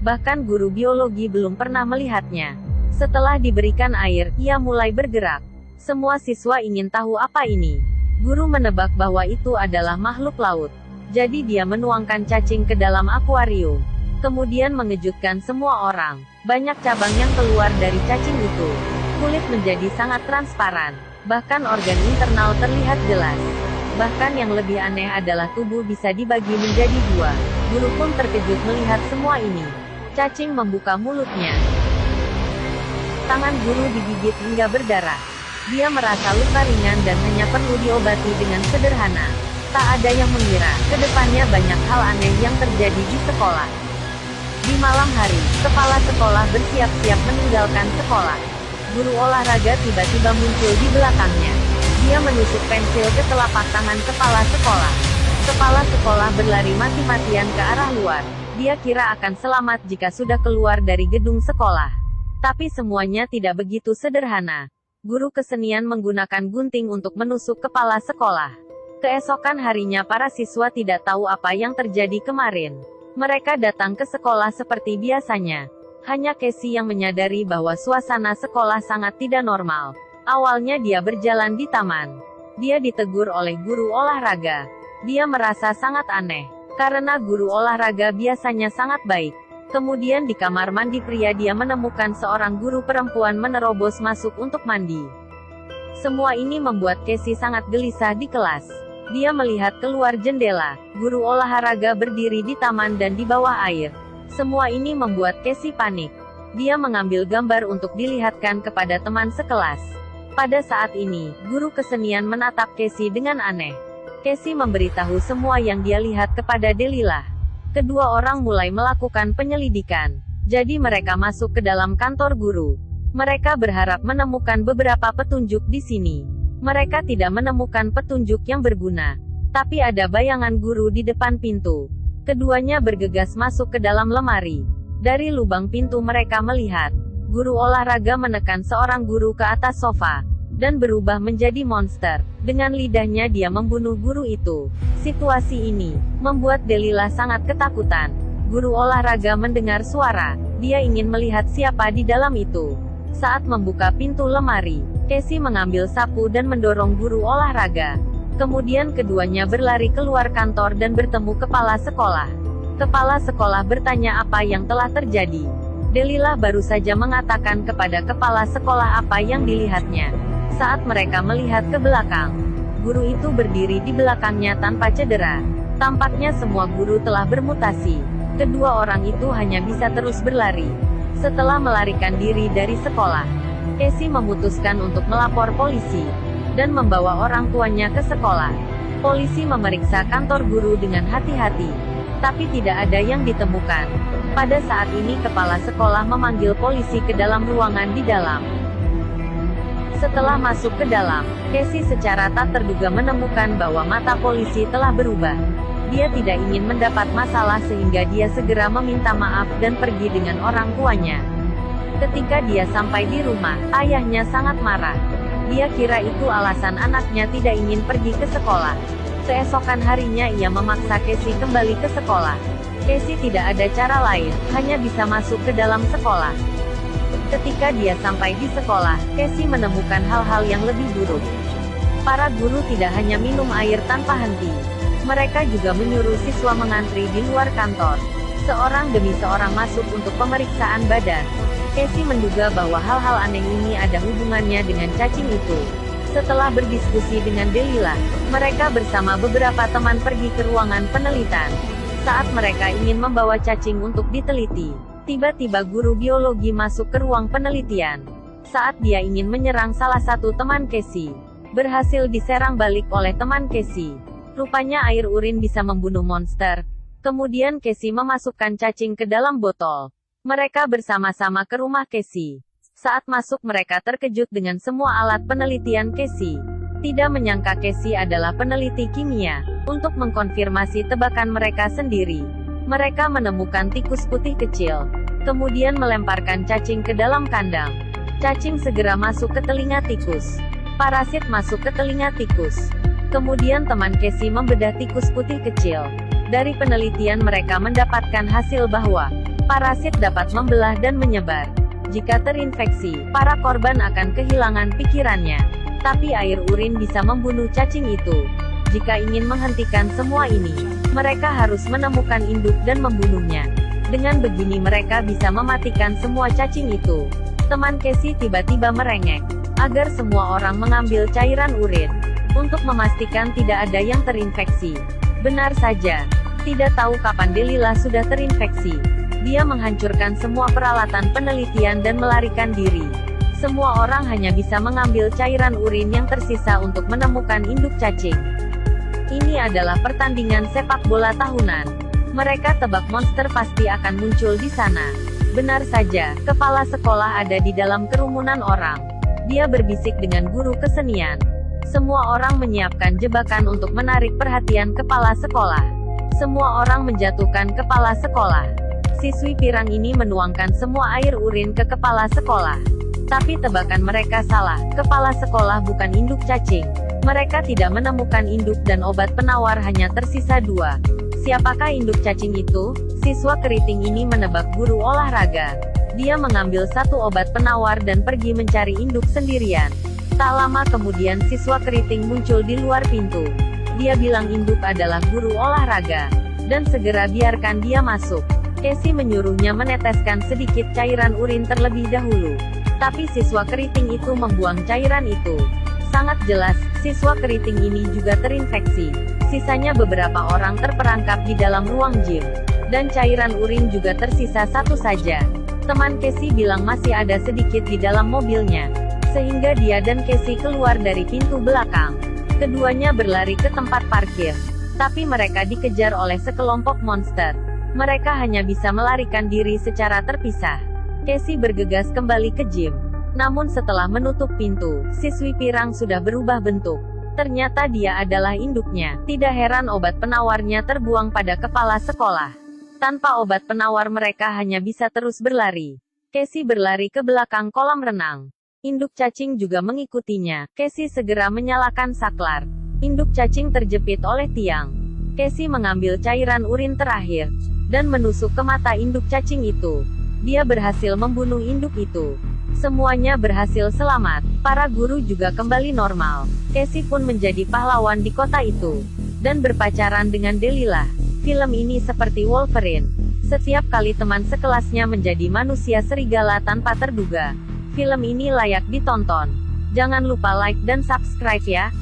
Bahkan guru biologi belum pernah melihatnya. Setelah diberikan air, ia mulai bergerak. Semua siswa ingin tahu apa ini. Guru menebak bahwa itu adalah makhluk laut. Jadi dia menuangkan cacing ke dalam akuarium. Kemudian mengejutkan semua orang. Banyak cabang yang keluar dari cacing itu. Kulit menjadi sangat transparan. Bahkan organ internal terlihat jelas. Bahkan yang lebih aneh adalah tubuh bisa dibagi menjadi dua. Guru pun terkejut melihat semua ini. Cacing membuka mulutnya. Tangan guru digigit hingga berdarah. Dia merasa luka ringan dan hanya perlu diobati dengan sederhana. Tak ada yang mengira, kedepannya banyak hal aneh yang terjadi di sekolah. Di malam hari, kepala sekolah bersiap-siap meninggalkan sekolah. Guru olahraga tiba-tiba muncul di belakangnya. Dia menusuk pensil ke telapak tangan kepala sekolah. Kepala sekolah berlari mati-matian ke arah luar. Dia kira akan selamat jika sudah keluar dari gedung sekolah. Tapi semuanya tidak begitu sederhana. Guru kesenian menggunakan gunting untuk menusuk kepala sekolah. Keesokan harinya para siswa tidak tahu apa yang terjadi kemarin. Mereka datang ke sekolah seperti biasanya. Hanya Casey yang menyadari bahwa suasana sekolah sangat tidak normal. Awalnya dia berjalan di taman. Dia ditegur oleh guru olahraga. Dia merasa sangat aneh. Karena guru olahraga biasanya sangat baik. Kemudian di kamar mandi pria dia menemukan seorang guru perempuan menerobos masuk untuk mandi. Semua ini membuat Casey sangat gelisah di kelas. Dia melihat keluar jendela. Guru olahraga berdiri di taman dan di bawah air. Semua ini membuat Casey panik. Dia mengambil gambar untuk dilihatkan kepada teman sekelas. Pada saat ini, guru kesenian menatap Casey dengan aneh. Casey memberitahu semua yang dia lihat kepada Delilah. Kedua orang mulai melakukan penyelidikan. Jadi mereka masuk ke dalam kantor guru. Mereka berharap menemukan beberapa petunjuk di sini. Mereka tidak menemukan petunjuk yang berguna. Tapi ada bayangan guru di depan pintu. Keduanya bergegas masuk ke dalam lemari. Dari lubang pintu mereka melihat. Guru olahraga menekan seorang guru ke atas sofa. Dan berubah menjadi monster. Dengan lidahnya dia membunuh guru itu. Situasi ini membuat Delilah sangat ketakutan. Guru olahraga mendengar suara. Dia ingin melihat siapa di dalam itu. Saat membuka pintu lemari, Casey mengambil sapu dan mendorong guru olahraga. Kemudian keduanya berlari keluar kantor dan bertemu kepala sekolah. Kepala sekolah bertanya apa yang telah terjadi. Delilah baru saja mengatakan kepada kepala sekolah apa yang dilihatnya. Saat mereka melihat ke belakang, guru itu berdiri di belakangnya tanpa cedera. Tampaknya semua guru telah bermutasi. Kedua orang itu hanya bisa terus berlari. Setelah melarikan diri dari sekolah, Casey memutuskan untuk melapor polisi dan membawa orang tuanya ke sekolah. Polisi memeriksa kantor guru dengan hati-hati, tapi tidak ada yang ditemukan. Pada saat ini kepala sekolah memanggil polisi ke dalam ruangan di dalam. Setelah masuk ke dalam, Casey secara tak terduga menemukan bahwa mata polisi telah berubah. Dia tidak ingin mendapat masalah sehingga dia segera meminta maaf dan pergi dengan orang tuanya. Ketika dia sampai di rumah, ayahnya sangat marah. Dia kira itu alasan anaknya tidak ingin pergi ke sekolah. Keesokan harinya ia memaksa Casey kembali ke sekolah. Casey tidak ada cara lain, hanya bisa masuk ke dalam sekolah. Ketika dia sampai di sekolah, Casey menemukan hal-hal yang lebih buruk. Para guru tidak hanya minum air tanpa henti. Mereka juga menyuruh siswa mengantri di luar kantor. Seorang demi seorang masuk untuk pemeriksaan badan. Casey menduga bahwa hal-hal aneh ini ada hubungannya dengan cacing itu. Setelah berdiskusi dengan Delilah, mereka bersama beberapa teman pergi ke ruangan penelitian. Saat mereka ingin membawa cacing untuk diteliti, tiba-tiba guru biologi masuk ke ruang penelitian. Saat dia ingin menyerang salah satu teman Casey, berhasil diserang balik oleh teman Casey. Rupanya air urin bisa membunuh monster. Kemudian Casey memasukkan cacing ke dalam botol. Mereka bersama-sama ke rumah Casey. Saat masuk mereka terkejut dengan semua alat penelitian Casey. Tidak menyangka Casey adalah peneliti kimia. Untuk mengkonfirmasi tebakan mereka sendiri, mereka menemukan tikus putih kecil. Kemudian melemparkan cacing ke dalam kandang. Cacing segera masuk ke telinga tikus. Parasit masuk ke telinga tikus. Kemudian teman Casey membedah tikus putih kecil. Dari penelitian mereka mendapatkan hasil bahwa Parasit dapat membelah dan menyebar. Jika terinfeksi, para korban akan kehilangan pikirannya. Tapi air urin bisa membunuh cacing itu. Jika ingin menghentikan semua ini, mereka harus menemukan induk dan membunuhnya. Dengan begini mereka bisa mematikan semua cacing itu. Teman Casey tiba-tiba merengek, agar semua orang mengambil cairan urin, untuk memastikan tidak ada yang terinfeksi. Benar saja. Tidak tahu kapan Delilah sudah terinfeksi. Dia menghancurkan semua peralatan penelitian dan melarikan diri. Semua orang hanya bisa mengambil cairan urin yang tersisa untuk menemukan induk cacing. Ini adalah pertandingan sepak bola tahunan. Mereka tebak monster pasti akan muncul di sana. Benar saja, kepala sekolah ada di dalam kerumunan orang. Dia berbisik dengan guru kesenian. Semua orang menyiapkan jebakan untuk menarik perhatian kepala sekolah. Semua orang menjatuhkan kepala sekolah. Siswi pirang ini menuangkan semua air urin ke kepala sekolah. Tapi tebakan mereka salah, kepala sekolah bukan induk cacing. Mereka tidak menemukan induk dan obat penawar hanya tersisa 2. Siapakah induk cacing itu? Siswa keriting ini menebak guru olahraga. Dia mengambil satu obat penawar dan pergi mencari induk sendirian. Tak lama kemudian siswa keriting muncul di luar pintu. Dia bilang induk adalah guru olahraga. Dan segera biarkan dia masuk. Casey menyuruhnya meneteskan sedikit cairan urin terlebih dahulu. Tapi siswa keriting itu membuang cairan itu. Sangat jelas, siswa keriting ini juga terinfeksi. Sisanya beberapa orang terperangkap di dalam ruang gym. Dan cairan urin juga tersisa satu saja. Teman Casey bilang masih ada sedikit di dalam mobilnya. Sehingga dia dan Casey keluar dari pintu belakang. Keduanya berlari ke tempat parkir. Tapi mereka dikejar oleh sekelompok monster. Mereka hanya bisa melarikan diri secara terpisah. Casey bergegas kembali ke gym. Namun setelah menutup pintu, siswi pirang sudah berubah bentuk. Ternyata dia adalah induknya. Tidak heran obat penawarnya terbuang pada kepala sekolah. Tanpa obat penawar mereka hanya bisa terus berlari. Casey berlari ke belakang kolam renang. Induk cacing juga mengikutinya. Casey segera menyalakan saklar. Induk cacing terjepit oleh tiang. Casey mengambil cairan urin terakhir dan menusuk ke mata induk cacing itu. Dia berhasil membunuh induk itu. Semuanya berhasil selamat. Para guru juga kembali normal. Casey pun menjadi pahlawan di kota itu. Dan berpacaran dengan Delilah. Film ini seperti Wolverine. Setiap kali teman sekelasnya menjadi manusia serigala tanpa terduga. Film ini layak ditonton. Jangan lupa like dan subscribe ya.